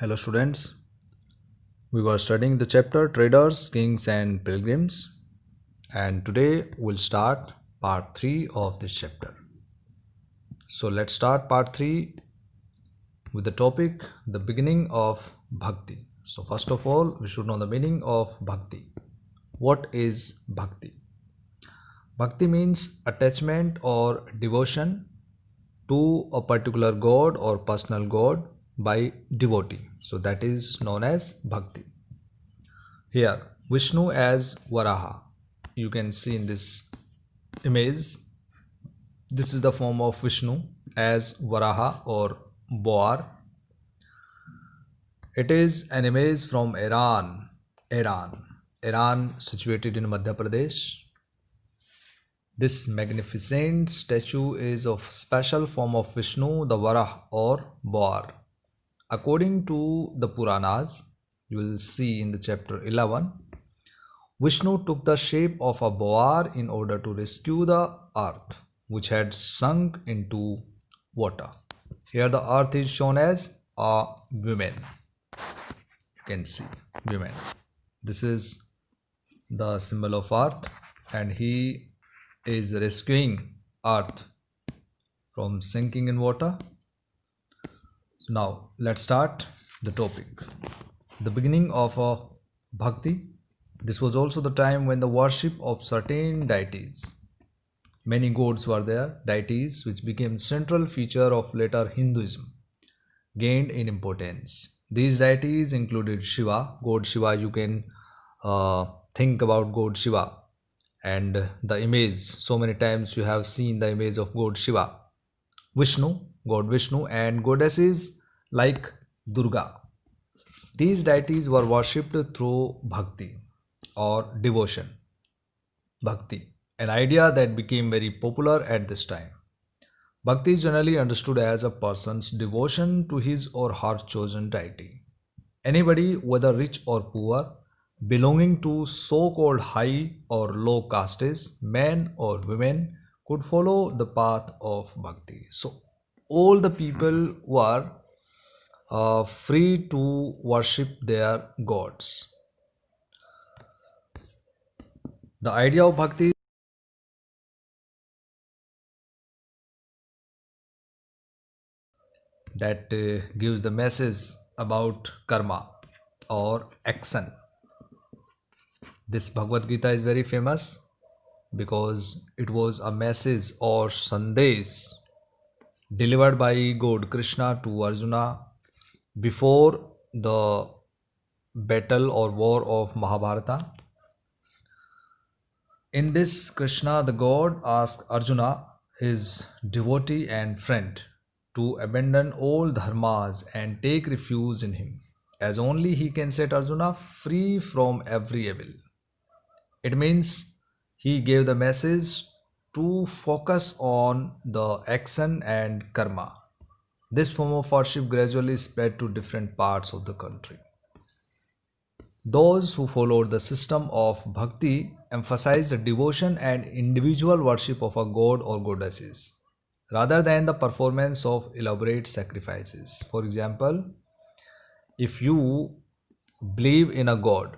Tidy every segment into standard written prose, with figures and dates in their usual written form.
Hello, students. We were studying the chapter Traders, Kings, and Pilgrims, and today we'll start part 3 of this chapter. So, let's start part 3 with the topic the beginning of Bhakti. So, first of all, we should know the meaning of Bhakti. What is Bhakti? Bhakti means attachment or devotion to a particular god or personal god by devotee. So, that is known as Bhakti. Here, Vishnu as Varaha. You can see in this image, this is the form of Vishnu as Varaha or Boar. It is an image from Iran, situated in Madhya Pradesh. This magnificent statue is of special form of Vishnu, the Varah or Boar. According to the Puranas, you will see in the chapter 11, Vishnu took the shape of a boar in order to rescue the earth, which had sunk into water. Here the earth is shown as a woman. You can see women. This is the symbol of earth, and he is rescuing earth from sinking in water. So now let's start the topic. The beginning of a bhakti. This was also the time when the worship of certain deities. Many gods were there, deities which became central feature of later Hinduism, gained in importance. These deities included Shiva, God Shiva. You can think about God Shiva and the image. So many times you have seen the image of God Shiva. Vishnu, God Vishnu, and goddesses like Durga. These deities were worshipped through bhakti or devotion. Bhakti, an idea that became very popular at this time. Bhakti is generally understood as a person's devotion to his or her chosen deity. Anybody, whether rich or poor, belonging to so-called high or low castes, men or women, could follow the path of bhakti. So, all the people were free to worship their gods. The idea of bhakti that gives the message about karma or action. This Bhagavad Gita is very famous because it was a message or sandesh delivered by God Krishna to Arjuna before the battle or war of Mahabharata. In this, Krishna the God asked Arjuna, his devotee and friend, to abandon all dharmas and take refuge in him, as only he can set Arjuna free from every evil. It means he gave the message to focus on the action and karma. This form of worship gradually spread to different parts of the country. Those who followed the system of bhakti emphasized the devotion and individual worship of a god or goddesses rather than the performance of elaborate sacrifices. For example, if you believe in a god,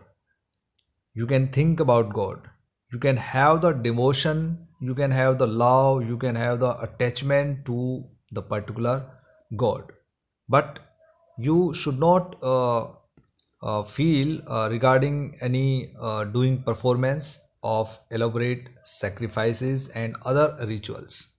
you can think about God, you can have the devotion, you can have the love, you can have the attachment to the particular god, but you should not feel regarding any doing performance of elaborate sacrifices and other rituals.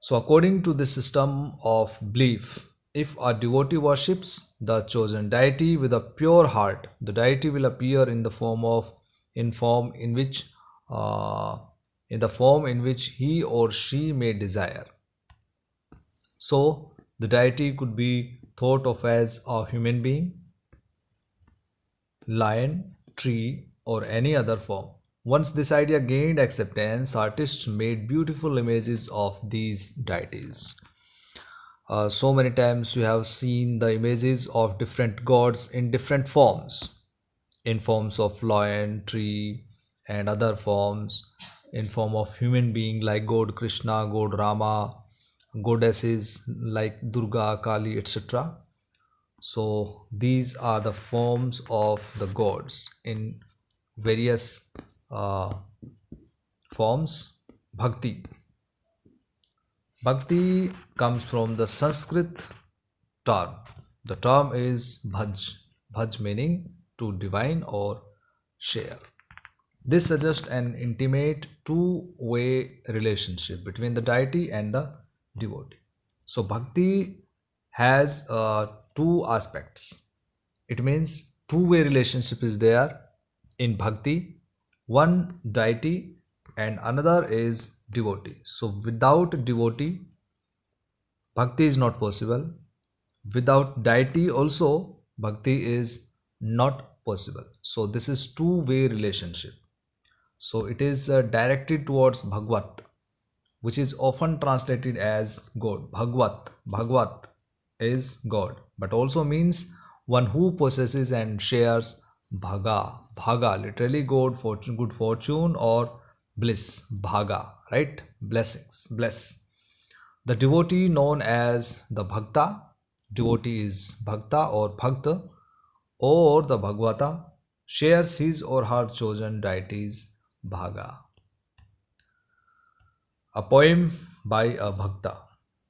So, according to the system of belief, if a devotee worships the chosen deity with a pure heart, the deity will appear in the form of in form in which in the form in which he or she may desire. So, the deity could be thought of as a human being, lion, tree, or any other form. Once this idea gained acceptance, artists made beautiful images of these deities. So many times you have seen the images of different gods in different forms, in forms of lion, tree, and other forms, in form of human being like God Krishna, God Rama, goddesses like Durga, Kali, etc. So these are the forms of the gods in various forms. Bhakti. Bhakti comes from the Sanskrit term. The term is bhaj. Bhaj meaning to divine or share. This suggests an intimate two-way relationship between the deity and the devotee. So bhakti has two aspects. It means two-way relationship is there in bhakti. One deity and another is devotee. So without devotee, bhakti is not possible. Without deity also, bhakti is not possible. So this is two-way relationship. So it is directed towards Bhagvat, which is often translated as God. Bhagvat is God, but also means one who possesses and shares Bhaga. Bhaga, literally good fortune or bliss. Bhaga, right? Blessings, bless. The devotee known as the Bhakta, devotee is Bhakta or Bhakta, or the Bhagavata, shares his or her chosen deity's Bhaga. A poem by a Bhakta.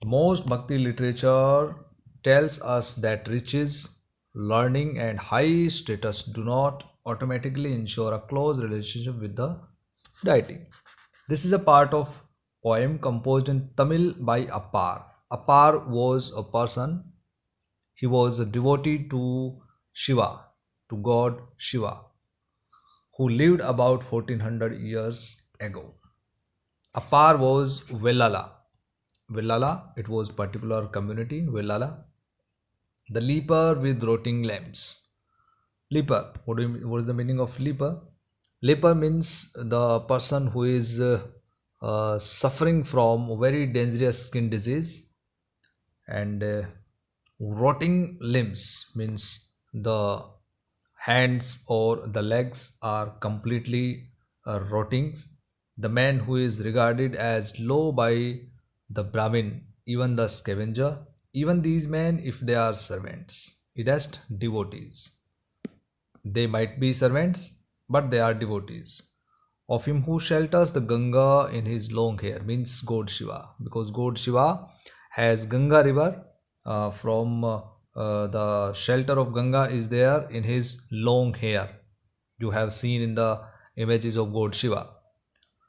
Most Bhakti literature tells us that riches, learning, and high status do not automatically ensure a close relationship with the deity. This is a part of poem composed in Tamil by Appar. Appar was a person, he was a devotee to Shiva, to God Shiva, who lived about 1400 years ago. Appar was Vellala. Vellala, it was particular community, Vellala. The leper with rotting limbs. Leper, what is the meaning of leper? Leper means the person who is suffering from very dangerous skin disease, and rotting limbs means the hands or the legs are completely rotting. The man who is regarded as low by the Brahmin, even the scavenger, even these men, if they are servants, it has devotees. They might be servants, but they are devotees. Of him who shelters the Ganga in his long hair means God Shiva, because God Shiva has Ganga river from the shelter of Ganga is there in his long hair. You have seen in the images of God Shiva.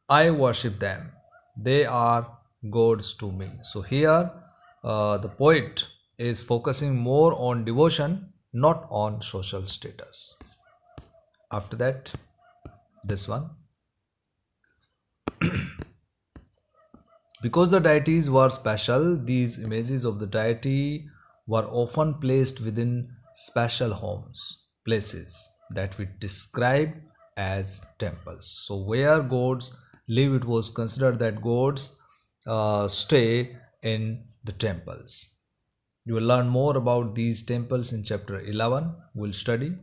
I worship them. They are gods to me. So here the poet is focusing more on devotion, not on social status. After that, this one. Because the deities were special, these images of the deity were often placed within special homes, places that we describe as temples. So, where gods live, it was considered that gods stay in the temples. You will learn more about these temples in chapter 11. We'll study.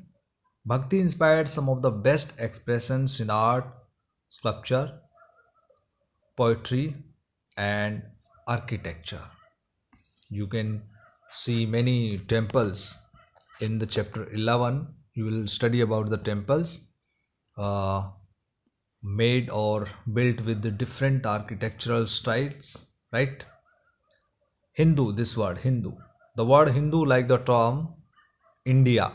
Bhakti inspired some of the best expressions in art, sculpture, poetry, and architecture. You can see many temples in the chapter 11. You will study about the temples uh, made or built with the different architectural styles, right? Hindu, this word Hindu. The word Hindu, like the term India,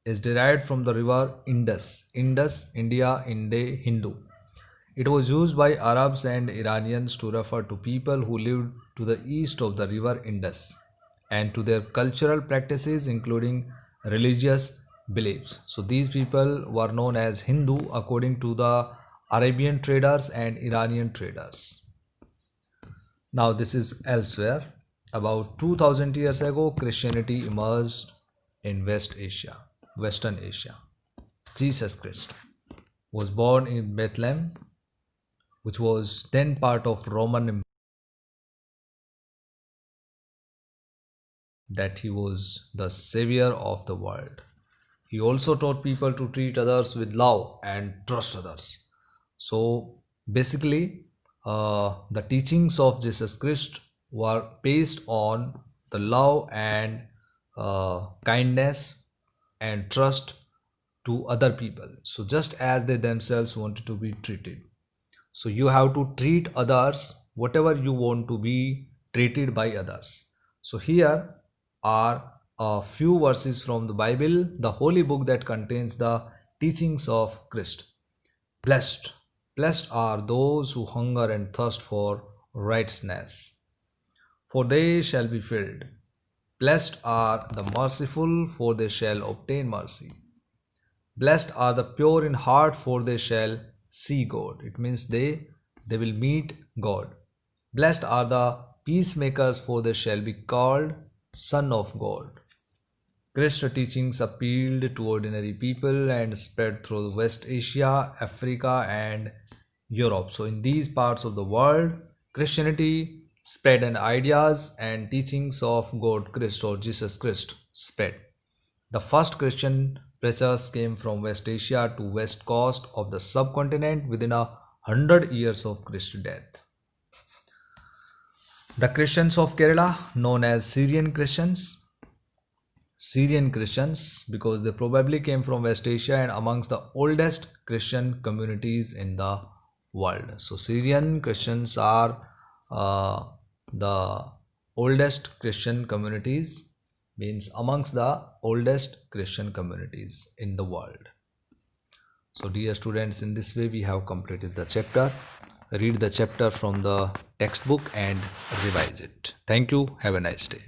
is derived from the river Indus. Indus, India, Inde, Hindu. It was used by Arabs and Iranians to refer to people who lived to the east of the river Indus and to their cultural practices, including religious beliefs. So these people were known as Hindu according to the Arabian traders and Iranian traders. Now this is elsewhere. About 2000 years ago, Christianity emerged in Western Asia. Jesus Christ was born in Bethlehem, which was then part of Roman Empire, that he was the savior of the world. He also taught people to treat others with love and trust others. So basically, the teachings of Jesus Christ were based on the love and kindness and trust to other people. So just as they themselves wanted to be treated. So you have to treat others whatever you want to be treated by others. So here are a few verses from the Bible, the holy book that contains the teachings of Christ. Blessed, blessed are those who hunger and thirst for righteousness, for they shall be filled. Blessed are the merciful, for they shall obtain mercy. Blessed are the pure in heart, for they shall see God. It means they will meet God. Blessed are the peacemakers, for they shall be called son of God. Christ's teachings appealed to ordinary people and spread through West Asia, Africa, and Europe. So, in these parts of the world, Christianity spread, and ideas and teachings of God Christ or Jesus Christ spread. The first Christian preachers came from West Asia to west coast of the subcontinent within 100 years of Christ's death. The Christians of Kerala, known as Syrian Christians, because they probably came from West Asia and amongst the oldest Christian communities in the world. So Syrian Christians are the oldest Christian communities, means amongst the oldest Christian communities in the world. So dear students, in this way we have completed the chapter. Read the chapter from the textbook and revise it. Thank you. Have a nice day.